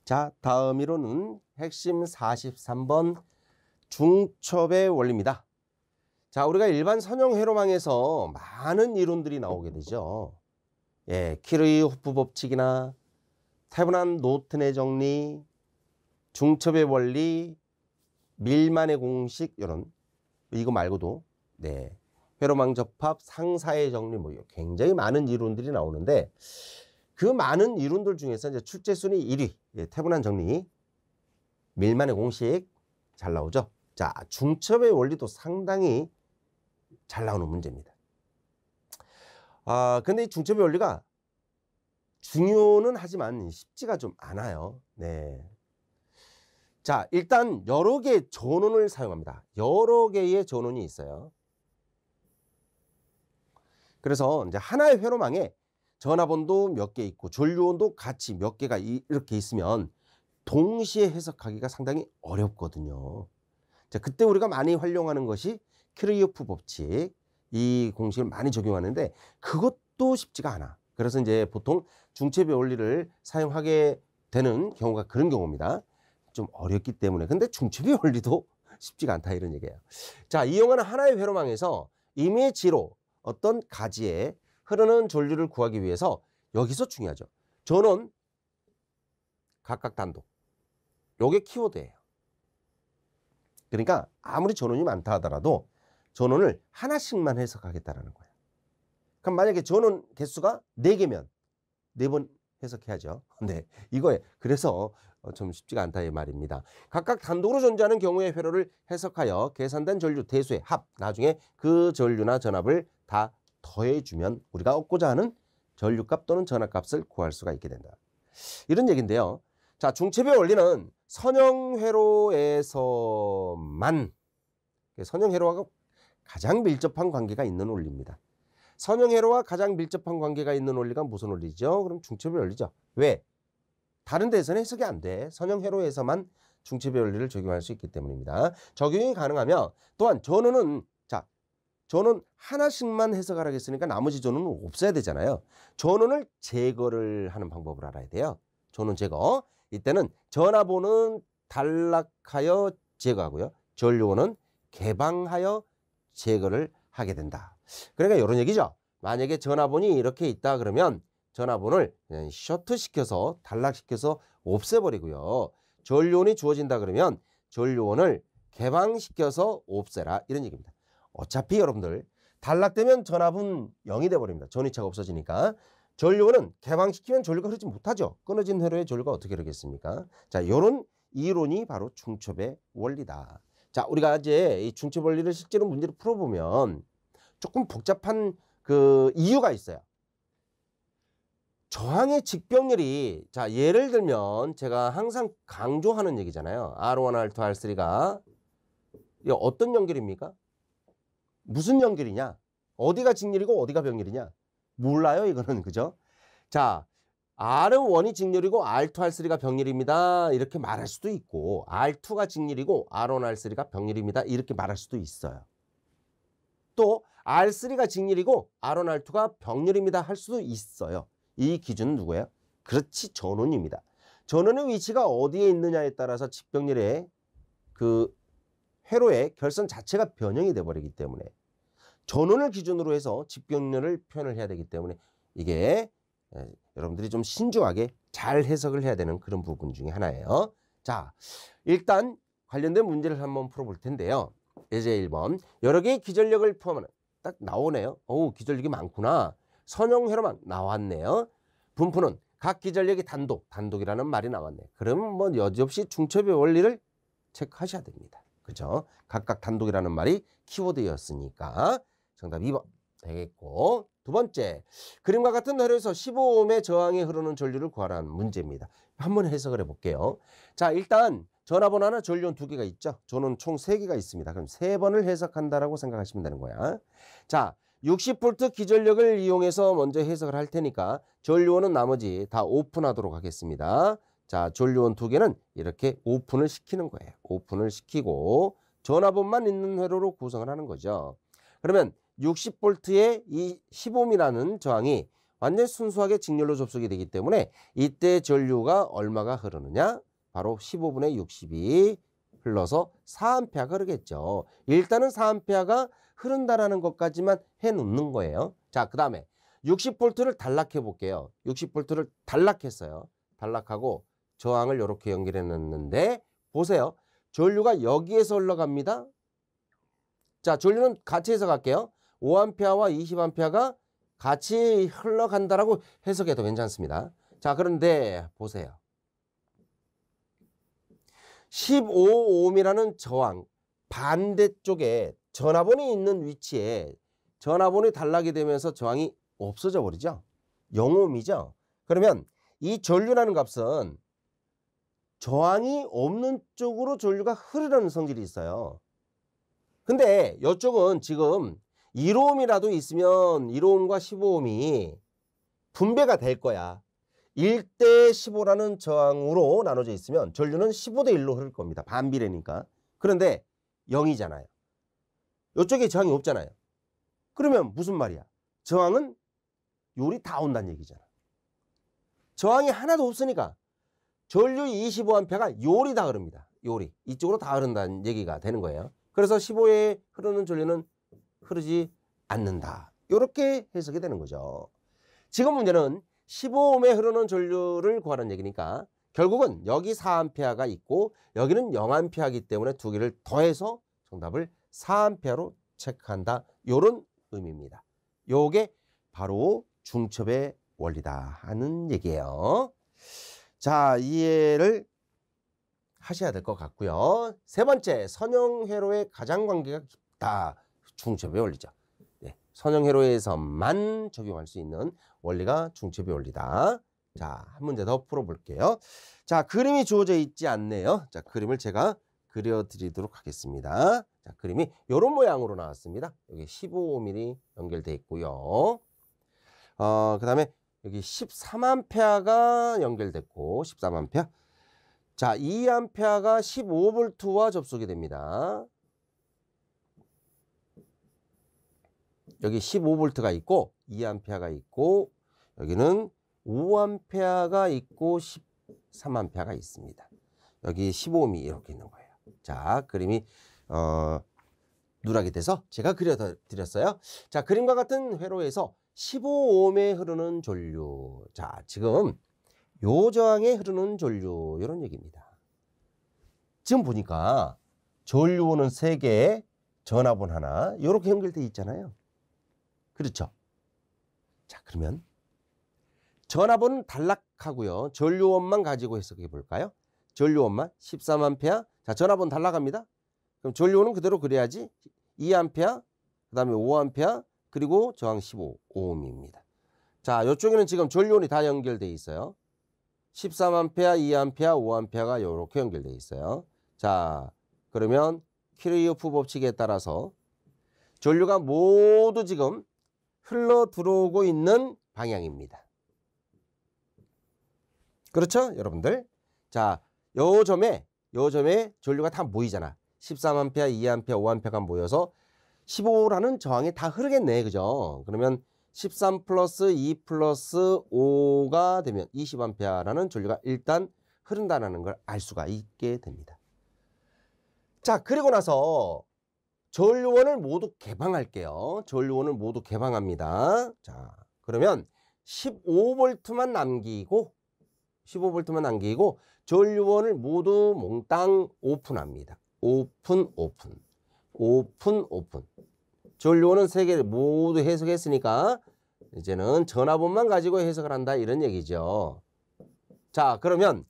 자, 다음 이론은 핵심 43번 중첩의 원리입니다. 자, 우리가 일반 선형 회로망에서 많은 이론들이 나오게 되죠. 예, 키르이호프 법칙이나 타이번한 노튼의 정리, 중첩의 원리, 밀만의 공식 이런 이거 말고도 네, 회로망 접합, 상사의 정리 뭐 굉장히 많은 이론들이 나오는데 그 많은 이론들 중에서 이제 출제 순위 1위 예, 타이번한 정리, 밀만의 공식 잘 나오죠. 자, 중첩의 원리도 상당히 잘 나오는 문제입니다. 근데 이 중첩의 원리가 중요는 하지만 쉽지가 좀 않아요. 네. 자, 일단 여러 개의 전원을 사용합니다. 여러 개의 전원이 있어요. 그래서 이제 하나의 회로망에 전압원도 몇 개 있고 전류원도 같이 몇 개가 이렇게 있으면 동시에 해석하기가 상당히 어렵거든요. 자, 그때 우리가 많이 활용하는 것이 키르이호프 법칙, 이 공식을 많이 적용하는데 그것도 쉽지가 않아. 그래서 이제 보통 중첩의 원리를 사용하게 되는 경우가 그런 경우입니다. 좀 어렵기 때문에. 근데 중첩의 원리도 쉽지가 않다 이런 얘기예요. 자, 이용하는 하나의 회로망에서 이미지로 어떤 가지에 흐르는 전류를 구하기 위해서 여기서 중요하죠. 전원, 각각 단독. 요게 키워드예요. 그러니까 아무리 전원이 많다 하더라도 전원을 하나씩만 해석하겠다라는 거예요. 그럼 만약에 전원 개수가 4개면 4번 해석해야죠. 네, 이거에 그래서 좀 쉽지가 않다 이 말입니다. 각각 단독으로 존재하는 경우의 회로를 해석하여 계산된 전류 대수의 합, 나중에 그 전류나 전압을 다 더해주면 우리가 얻고자 하는 전류값 또는 전압값을 구할 수가 있게 된다. 이런 얘기인데요. 자, 중첩의 원리는 선형 회로에서만 선형 회로와 가장 밀접한 관계가 있는 원리입니다. 선형 회로와 가장 밀접한 관계가 있는 원리가 무슨 원리죠? 그럼 중첩의 원리죠. 왜? 다른 데서는 해석이 안 돼. 선형 회로에서만 중첩의 원리를 적용할 수 있기 때문입니다. 적용이 가능하면 또한 전원은 자, 전원 하나씩만 해석하라고 했으니까 나머지 전원은 없어야 되잖아요. 전원을 제거를 하는 방법을 알아야 돼요. 전원 제거. 이때는 전압원은 단락하여 제거하고요. 전류원은 개방하여 제거를 하게 된다. 그러니까 이런 얘기죠. 만약에 전압원이 이렇게 있다 그러면 전압원을 그냥 셔트시켜서 단락시켜서 없애버리고요. 전류원이 주어진다 그러면 전류원을 개방시켜서 없애라 이런 얘기입니다. 어차피 여러분들 단락되면 전압은 0이 돼버립니다. 전위차가 없어지니까. 전류원은 개방시키면 전류가 흐르지 못하죠. 끊어진 회로에 전류가 어떻게 흐르겠습니까? 자, 이런 이론이 바로 중첩의 원리다. 자, 우리가 이제 이 중첩 원리를 실제로 문제를 풀어보면 조금 복잡한 그 이유가 있어요. 저항의 직병렬이 자, 예를 들면 제가 항상 강조하는 얘기잖아요. R1, R2, R3가 이거 어떤 연결입니까? 무슨 연결이냐? 어디가 직렬이고 어디가 병렬이냐? 몰라요, 이거는. 그죠? 자, R1이 직렬이고 R2, R3가 병렬입니다. 이렇게 말할 수도 있고 R2가 직렬이고 R1, R3가 병렬입니다. 이렇게 말할 수도 있어요. 또 R3가 직렬이고 R1, R2가 병렬입니다. 할 수도 있어요. 이 기준은 누구예요? 그렇지, 전원입니다. 전원의 위치가 어디에 있느냐에 따라서 직병렬의 그 회로의 결선 자체가 변형이 돼버리기 때문에 전원을 기준으로 해서 직병렬을 표현을 해야 되기 때문에 이게 여러분들이 좀 신중하게 잘 해석을 해야 되는 그런 부분 중에 하나예요. 자, 일단 관련된 문제를 한번 풀어볼 텐데요. 예제 1번. 여러 개의 기전력을 포함하는 딱 나오네요. 어우, 기전력이 많구나. 선형 회로망 나왔네요. 분포는 각 기전력이 단독이라는 말이 나왔네. 그러면 뭐 여지없이 중첩의 원리를 체크하셔야 됩니다. 그죠? 각각 단독이라는 말이 키워드였으니까 정답 2번 되겠고, 두 번째, 그림과 같은 회로에서 15ohm의 저항에 흐르는 전류를 구하라는 문제입니다. 한번 해석을 해볼게요. 자, 일단 전압원 하나, 전류원 2개가 있죠. 전원 총 3개가 있습니다. 그럼 3번을 해석한다라고 생각하시면 되는 거야. 자, 60V 기전력을 이용해서 먼저 해석을 할 테니까 전류원은 나머지 다 오픈하도록 하겠습니다. 자, 전류원 2개는 이렇게 오픈을 시키는 거예요. 오픈을 시키고 전압원만 있는 회로로 구성을 하는 거죠. 그러면 60V의 이 15ohm이라는 저항이 완전히 순수하게 직렬로 접속이 되기 때문에 이때 전류가 얼마가 흐르느냐? 바로 15분의 60이 흘러서 4A가 흐르겠죠. 일단은 4A가 흐른다라는 것까지만 해놓는 거예요. 자, 그 다음에 60V를 단락해 볼게요. 60V를 단락했어요. 단락하고 저항을 이렇게 연결해 놨는데 보세요. 전류가 여기에서 흘러갑니다. 자, 전류는 같이 해석할게요. 5A와 20A가 같이 흘러간다라고 해석해도 괜찮습니다. 자, 그런데 보세요. 15ohm이라는 저항 반대쪽에 전화번이 있는 위치에 전화번이 단락이 되면서 저항이 없어져 버리죠. 0ohm이죠. 그러면 이 전류라는 값은 저항이 없는 쪽으로 전류가 흐르는 성질이 있어요. 근데 이쪽은 지금 1ohm이라도 있으면 1ohm과 15ohm이 분배가 될 거야. 1대 15라는 저항으로 나눠져 있으면 전류는 15대 1로 흐를 겁니다. 반비례니까. 그런데 0이잖아요. 이쪽에 저항이 없잖아요. 그러면 무슨 말이야? 저항은 요리 다 온다는 얘기잖아. 저항이 하나도 없으니까 전류 25A가 요리 다 흐릅니다. 요리. 이쪽으로 다 흐른다는 얘기가 되는 거예요. 그래서 15에 흐르는 전류는 흐르지 않는다. 이렇게 해석이 되는 거죠. 지금 문제는 15ohm에 흐르는 전류를 구하는 얘기니까 결국은 여기 4A가 있고 여기는 0A이기 때문에 두 개를 더해서 정답을 4A로 체크한다. 이런 의미입니다. 요게 바로 중첩의 원리다 하는 얘기예요. 자, 이해를 하셔야 될 것 같고요. 세 번째, 선형회로의 가장 관계가 깊다. 중첩의 원리죠. 네, 선형회로에서만 적용할 수 있는 원리가 중첩의 원리다. 자, 한 문제 더 풀어볼게요. 자, 그림이 주어져 있지 않네요. 자, 그림을 제가 그려드리도록 하겠습니다. 자, 그림이 이런 모양으로 나왔습니다. 여기 15mm 연결되어 있고요. 그 다음에 여기 13A가 연결됐고 13A. 자, 2A가 15V와 접속이 됩니다. 여기 15V가 있고 2A가 있고 여기는 5A가 있고 13A가 있습니다. 여기 15ohm이 이렇게 있는 거예요. 자, 그림이 누락이 돼서 제가 그려드렸어요. 자, 그림과 같은 회로에서 15ohm에 흐르는 전류. 자, 지금 요 저항에 흐르는 전류 이런 얘기입니다. 지금 보니까 전류원은 3개, 전압원 하나 이렇게 연결되어 있잖아요. 그렇죠? 자, 그러면 전압원은 단락하고요. 전류원만 가지고 해석해 볼까요? 전류원만 13A. 자, 전압원 단락합니다. 그럼 전류원은 그대로 그려야지. 2A, 그 다음에 5A, 그리고 저항 15ohm입니다. 자, 이쪽에는 지금 전류원이 다 연결되어 있어요. 13A, 2A, 5A가 이렇게 연결되어 있어요. 자, 그러면 키르요프 법칙에 따라서 전류가 모두 지금 흘러 들어오고 있는 방향입니다. 그렇죠, 여러분들? 자, 요 점에 전류가 다 모이잖아. 13A, 2A, 5A가 모여서 15라는 저항이 다 흐르겠네. 그죠? 그러면 13 플러스 2 플러스 5가 되면 20A라는 전류가 일단 흐른다는 걸 알 수가 있게 됩니다. 자, 그리고 나서 전류원을 모두 개방할게요. 전류원을 모두 개방합니다. 자, 그러면 15V만 남기고 전류원을 모두 몽땅 오픈합니다. 오픈. 전류원은 3개를 모두 해석했으니까 이제는 전압원만 가지고 해석을 한다 이런 얘기죠. 자, 그러면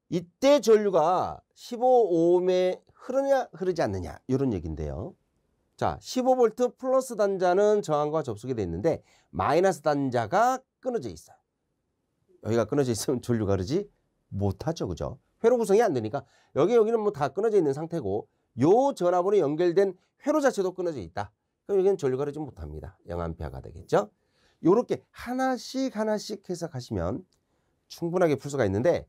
이때 전류가 15ohm에 흐르냐 흐르지 않느냐 이런 얘기인데요. 자, 15V 플러스 단자는 저항과 접속이 되어 있는데 마이너스 단자가 끊어져 있어요. 여기가 끊어져 있으면 전류가 흐르지 못하죠. 그죠? 회로 구성이 안 되니까 여기는 뭐 다 끊어져 있는 상태고 요 전압으로 연결된 회로 자체도 끊어져 있다. 그럼 여기는 전류가 흐르지 못합니다. 0A가 되겠죠? 요렇게 하나씩 해석하시면 충분하게 풀 수가 있는데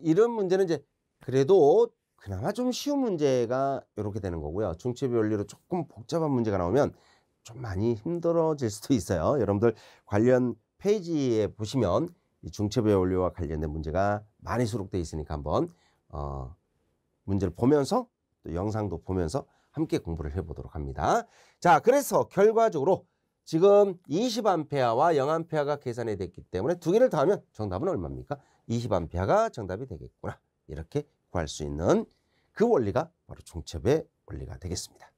이런 문제는 이제 그래도 그나마 좀 쉬운 문제가 이렇게 되는 거고요. 중첩의 원리로 조금 복잡한 문제가 나오면 좀 많이 힘들어질 수도 있어요. 여러분들 관련 페이지에 보시면 이 중첩의 원리와 관련된 문제가 많이 수록되어 있으니까 한번 문제를 보면서 또 영상도 보면서 함께 공부를 해보도록 합니다. 자, 그래서 결과적으로 지금 20A와 0A가 계산이 됐기 때문에 두 개를 더하면 정답은 얼마입니까? 20A가 정답이 되겠구나. 이렇게 구할 수 있는 그 원리가 바로 중첩의 원리가 되겠습니다.